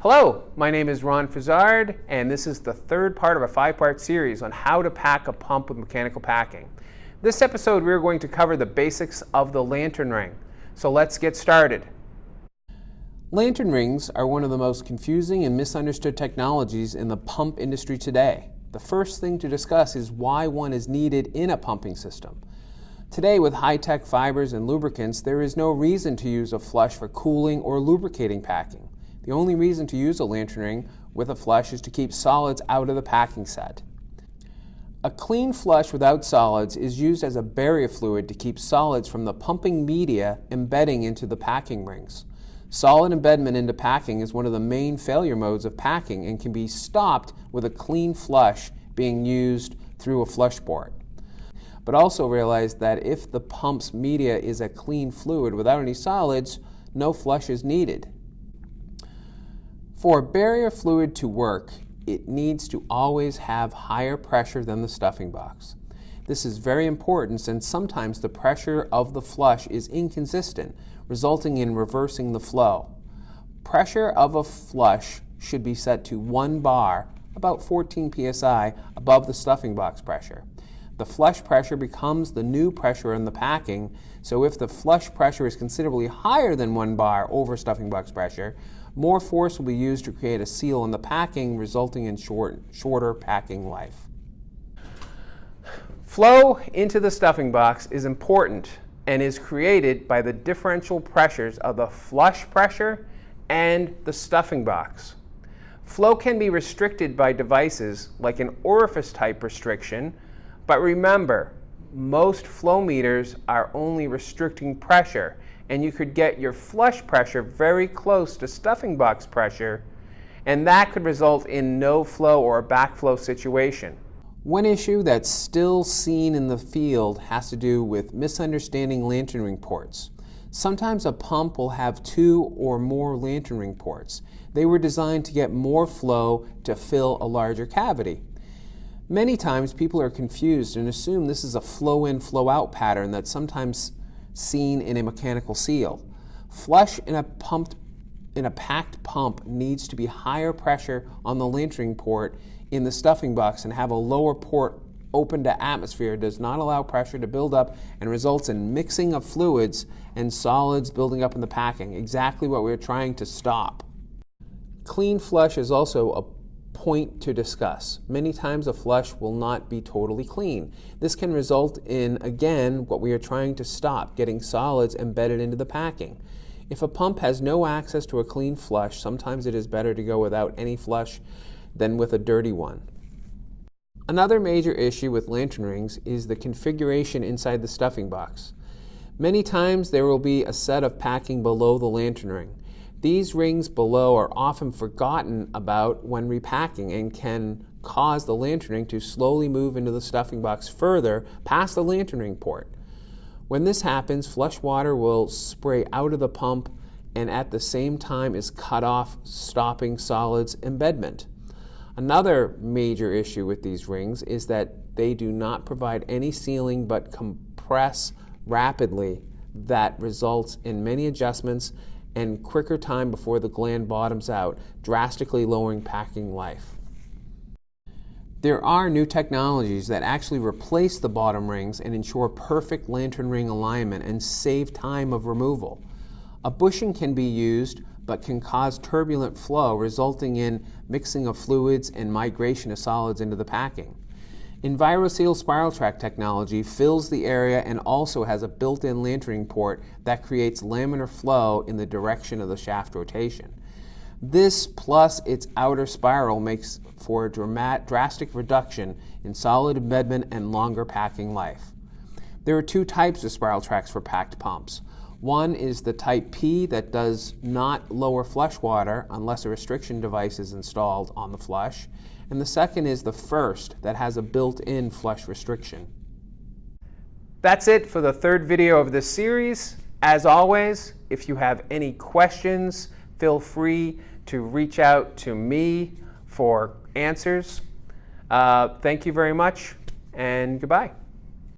Hello, my name is Ron Fazard, and this is the third part of a 5-part series on how to pack a pump with mechanical packing. This episode we're going to cover the basics of the lantern ring. So let's get started. Lantern rings are one of the most confusing and misunderstood technologies in the pump industry today. The first thing to discuss is why one is needed in a pumping system. Today, with high-tech fibers and lubricants, there is no reason to use a flush for cooling or lubricating packing. The only reason to use a lantern ring with a flush is to keep solids out of the packing set. A clean flush without solids is used as a barrier fluid to keep solids from the pumping media embedding into the packing rings. Solid embedment into packing is one of the main failure modes of packing and can be stopped with a clean flush being used through a flush port. But also realize that if the pump's media is a clean fluid without any solids, no flush is needed. For a barrier fluid to work, it needs to always have higher pressure than the stuffing box. This is very important since sometimes the pressure of the flush is inconsistent, resulting in reversing the flow. Pressure of a flush should be set to 1 bar, about 14 psi, above the stuffing box pressure. The flush pressure becomes the new pressure in the packing, so if the flush pressure is considerably higher than 1 bar over stuffing box pressure, more force will be used to create a seal in the packing, resulting in shorter packing life. Flow into the stuffing box is important and is created by the differential pressures of the flush pressure and the stuffing box. Flow can be restricted by devices like an orifice type restriction, but remember, most flow meters are only restricting pressure, and you could get your flush pressure very close to stuffing box pressure, and that could result in no flow or a backflow situation. One issue that's still seen in the field has to do with misunderstanding lantern ring ports. Sometimes a pump will have 2 or more lantern ring ports. They were designed to get more flow to fill a larger cavity. Many times people are confused and assume this is a flow-in, flow-out pattern that's sometimes seen in a mechanical seal. Flush in a packed pump needs to be higher pressure on the lantern port in the stuffing box, and have a lower port open to atmosphere does not allow pressure to build up and results in mixing of fluids and solids building up in the packing, exactly what we're trying to stop. Clean flush is also a point to discuss. Many times a flush will not be totally clean. This can result in, again, what we are trying to stop, getting solids embedded into the packing. If a pump has no access to a clean flush, sometimes it is better to go without any flush than with a dirty one. Another major issue with lantern rings is the configuration inside the stuffing box. Many times there will be a set of packing below the lantern ring. These rings below are often forgotten about when repacking and can cause the lantern ring to slowly move into the stuffing box further past the lantern ring port. When this happens, flush water will spray out of the pump and at the same time is cut off, stopping solids embedment. Another major issue with these rings is that they do not provide any sealing but compress rapidly. That results in many adjustments and quicker time before the gland bottoms out, drastically lowering packing life. There are new technologies that actually replace the bottom rings and ensure perfect lantern ring alignment and save time of removal. A bushing can be used but can cause turbulent flow, resulting in mixing of fluids and migration of solids into the packing. EnviroSeal spiral track technology fills the area and also has a built-in lantern port that creates laminar flow in the direction of the shaft rotation. This plus its outer spiral makes for a drastic reduction in solid embedment and longer packing life. There are 2 types of spiral tracks for packed pumps. One is the type P that does not lower flush water unless a restriction device is installed on the flush, and the second is the first that has a built-in flush restriction. That's it for the third video of this series. As always, if you have any questions, feel free to reach out to me for answers. Thank you very much, and goodbye.